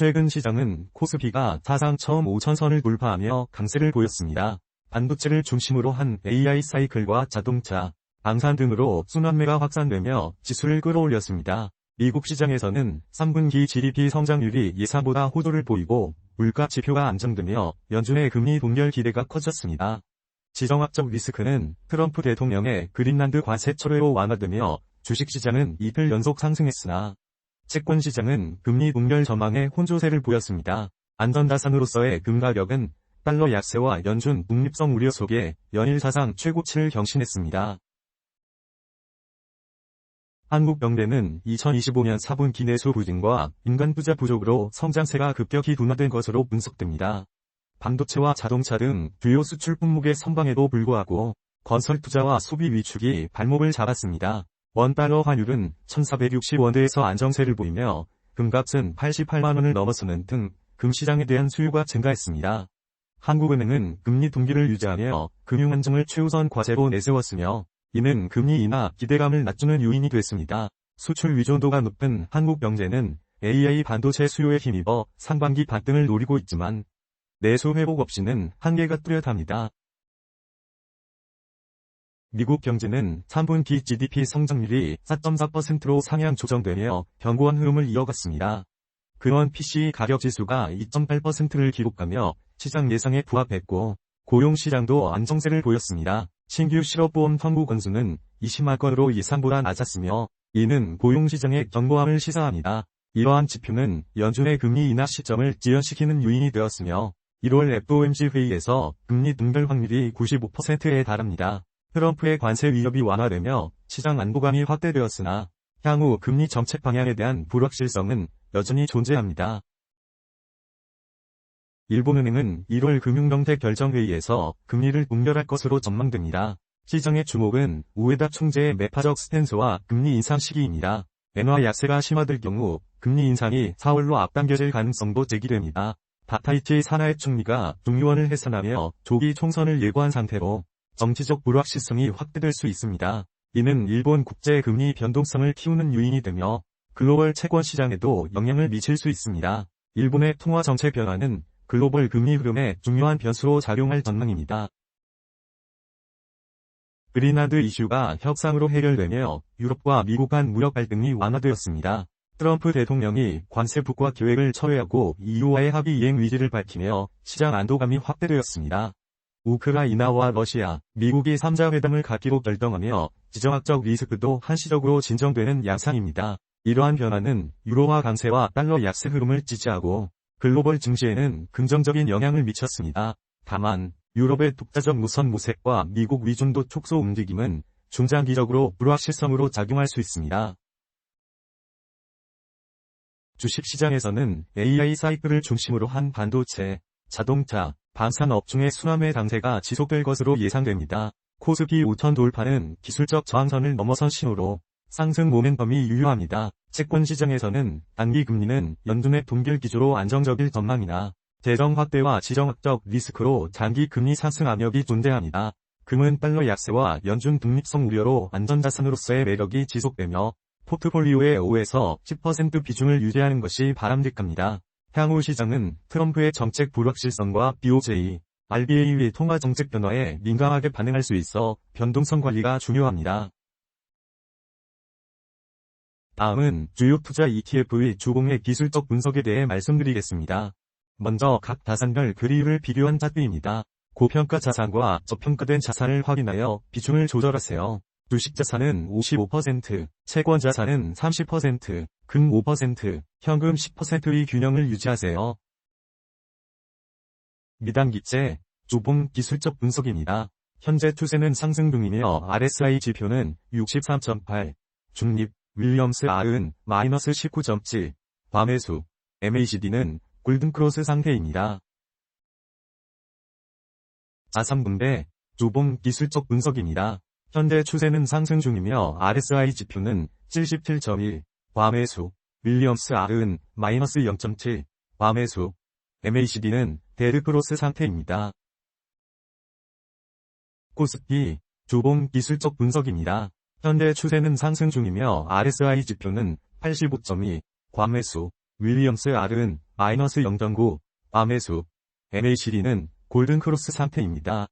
최근 시장은 코스피가 사상 처음 5천선을 돌파하며 강세를 보였습니다. 반도체를 중심으로 한 AI 사이클과 자동차, 방산 등으로 순환매가 확산되며 지수를 끌어올렸습니다. 미국 시장에서는 3분기 GDP 성장률이 예상보다 호조를 보이고 물가 지표가 안정되며 연준의 금리 동결 기대가 커졌습니다. 지정학적 리스크는 트럼프 대통령의 그린란드 관세 철회로 완화되며 주식시장은 이틀 연속 상승했으나 채권시장은 금리 동결 전망에 혼조세를 보였습니다. 안전자산으로서의 금가격은 달러 약세와 연준 독립성 우려 속에 연일 사상 최고치를 경신했습니다. 한국경제는 2025년 4분기 내수 부진과 민간 투자 부족으로 성장세가 급격히 둔화된 것으로 분석됩니다. 반도체와 자동차 등 주요 수출 품목의 선방에도 불구하고 건설 투자와 소비 위축이 발목을 잡았습니다. 원달러 환율은 1460원대에서 안정세를 보이며 금값은 88만원을 넘어서는 등 금시장에 대한 수요가 증가했습니다. 한국은행은 금리 동기를 유지하며 금융 안정을 최우선 과제로 내세웠으며 이는 금리 인하 기대감을 낮추는 요인이 됐습니다. 수출 의존도가 높은 한국 경제는 AI 반도체 수요에 힘입어 상반기 반등을 노리고 있지만 내수 회복 없이는 한계가 뚜렷합니다. 미국 경제는 3분기 GDP 성장률이 4.4%로 상향 조정되며 견고한 흐름을 이어갔습니다. 근원 PCE 가격지수가 2.8%를 기록하며 시장 예상에 부합했고 고용시장도 안정세를 보였습니다. 신규 실업보험 청구 건수는 20만 건으로 예상보다 낮았으며 이는 고용시장의 견고함을 시사합니다. 이러한 지표는 연준의 금리 인하 시점을 지연시키는 요인이 되었으며 1월 FOMC 회의에서 금리 동결 확률이 95%에 달합니다. 트럼프의 관세 위협이 완화되며 시장 안보감이 확대되었으나 향후 금리 정책 방향에 대한 불확실성은 여전히 존재합니다. 일본은행은 1월 금융정책 결정회의에서 금리를 동결할 것으로 전망됩니다. 시장의 주목은 우에다 총재의 매파적 스탠스와 금리 인상 시기입니다. 엔화 약세가 심화될 경우 금리 인상이 4월로 앞당겨질 가능성도 제기됩니다. 다카이치 사나에 총리가 중유원을 해산하며 조기 총선을 예고한 상태로 정치적 불확실성이 확대될 수 있습니다. 이는 일본 국제 금리 변동성을 키우는 요인이 되며 글로벌 채권 시장에도 영향을 미칠 수 있습니다. 일본의 통화 정책 변화는 글로벌 금리 흐름에 중요한 변수로 작용할 전망입니다. 그린란드 이슈가 협상으로 해결되며 유럽과 미국 간 무역 갈등이 완화되었습니다. 트럼프 대통령이 관세 북과 계획을 철회하고 EU와의 합의 이행 의지를 밝히며 시장 안도감이 확대되었습니다. 우크라이나와 러시아, 미국이 3자 회담을 갖기로 결정하며 지정학적 리스크도 한시적으로 진정되는 양상입니다. 이러한 변화는 유로화 강세와 달러 약세 흐름을 지지하고 글로벌 증시에는 긍정적인 영향을 미쳤습니다. 다만 유럽의 독자적 무선 모색과 미국 위중도 촉소 움직임은 중장기적으로 불확실성으로 작용할 수 있습니다. 주식시장에서는 AI 사이클을 중심으로 한 반도체, 자동차, 방산 업종의 순환매 강세가 지속될 것으로 예상됩니다. 코스피 5천 돌파는 기술적 저항선을 넘어선 신호로 상승 모멘텀이 유효합니다. 채권시장에서는 단기 금리는 연준의 동결 기조로 안정적일 전망이나 재정 확대와 지정학적 리스크로 장기 금리 상승 압력이 존재합니다. 금은 달러 약세와 연준 독립성 우려로 안전자산으로서의 매력이 지속되며 포트폴리오의 5에서 10% 비중을 유지하는 것이 바람직합니다. 향후 시장은 트럼프의 정책 불확실성과 BOJ, RBA의 통화 정책 변화에 민감하게 반응할 수 있어 변동성 관리가 중요합니다. 다음은 주요 투자 ETF의 주봉의 기술적 분석에 대해 말씀드리겠습니다. 먼저 각 자산별 그리를 비교한 차트입니다. 고평가 자산과 저평가된 자산을 확인하여 비중을 조절하세요. 주식자산은 55%, 채권자산은 30%, 금 5%, 현금 10%의 균형을 유지하세요. 미단기채, 주봉 기술적 분석입니다. 현재 추세는 상승 중이며 RSI 지표는 63.8, 중립, 윌리엄스 R은 마이너스 19.7, 과매수, MACD는 골든크로스 상태입니다. 자산분배, 주봉 기술적 분석입니다. 현재 추세는 상승 중이며 RSI 지표는 77.1, 과매수, 윌리엄스 R은 마이너스 0.7, 과매수, MACD는 데드크로스 상태입니다. 코스피, 주봉 기술적 분석입니다. 현재 추세는 상승 중이며 RSI 지표는 85.2, 과매수, 윌리엄스 R은 마이너스 0.9, 과매수. MACD는 골든크로스 상태입니다.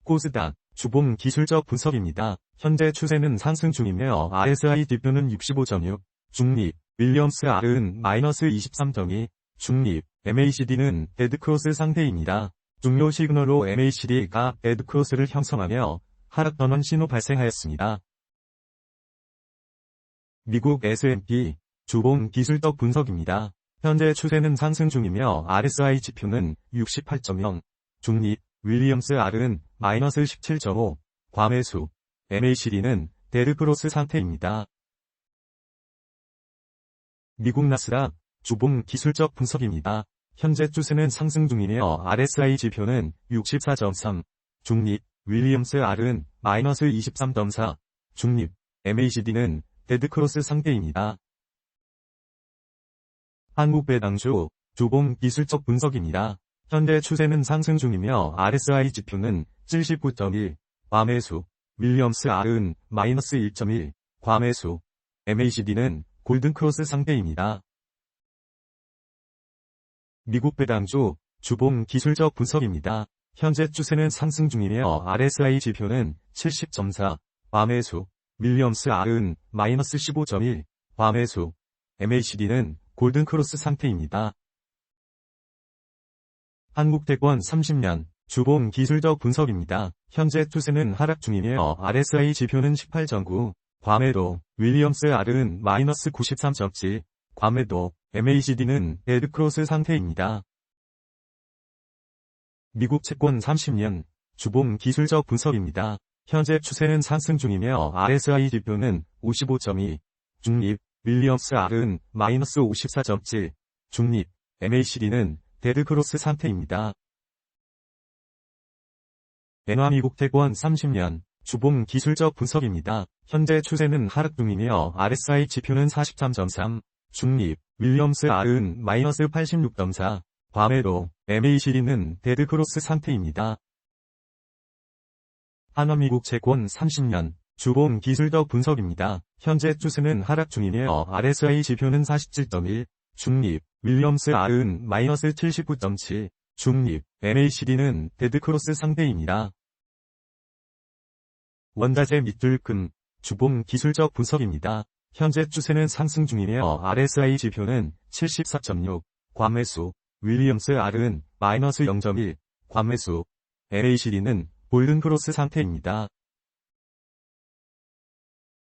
코스닥, 주봉 기술적 분석입니다. 현재 추세는 상승 중이며 RSI 지표는 65.6, 중립, 윌리엄스 R은 마이너스 23.2, 중립, MACD는 데드크로스 상태입니다. 중요 시그널로 MACD가 데드크로스를 형성하며 하락 전환 신호 발생하였습니다. 미국 S&P, 주봉 기술적 분석입니다. 현재 추세는 상승 중이며 RSI 지표는 68.0, 중립, 윌리엄스 R은 마이너스 17.5, 과매수, MACD는 데드크로스 상태입니다. 미국 나스닥, 주봉 기술적 분석입니다. 현재 추세는 상승 중이며 RSI 지표는 64.3, 중립, 윌리엄스 R은 마이너스 23.4, 중립, MACD는 데드크로스 상태입니다. 한국배당주, 주봉 기술적 분석입니다. 현재 추세는 상승 중이며 RSI 지표는 79.1, 과매수, 윌리엄스 R은 마이너스 1.1, 과매수, MACD는 골든크로스 상태입니다. 미국 배당주, 주봉 기술적 분석입니다. 현재 추세는 상승 중이며 RSI 지표는 70.4, 과매수, 윌리엄스 R은 마이너스 15.1, 과매수, MACD는 골든크로스 상태입니다. 한국채권 30년, 주봉 기술적 분석입니다. 현재 추세는 하락 중이며 RSI 지표는 18.9, 과매도, 윌리엄스 R은 마이너스 93.7, 과매도, MACD는 데드크로스 상태입니다. 미국 채권 30년, 주봉 기술적 분석입니다. 현재 추세는 상승 중이며 RSI 지표는 55.2, 중립, 윌리엄스 R은 마이너스 54.7, 중립, MACD는 데드크로스 상태입니다. 엔화 미국 채권 30년, 주봉 기술적 분석입니다. 현재 추세는 하락 중이며 RSI 지표는 43.3, 중립, 윌리엄스 R은 마이너스 86.4, 과매도, MACD는 데드크로스 상태입니다. 한화미국 채권 30년, 주봉 기술적 분석입니다. 현재 추세는 하락 중이며 RSI 지표는 47.1, 중립, 윌리엄스 R은 마이너스 79.7, 중립, MACD는 데드크로스 상태입니다. 원자재 밑줄 금, 주봉 기술적 분석입니다. 현재 추세는 상승 중이며 RSI 지표는 74.6, 과매수, 윌리엄스 R은 마이너스 0.1, 과매수, MACD는 골든크로스 상태입니다.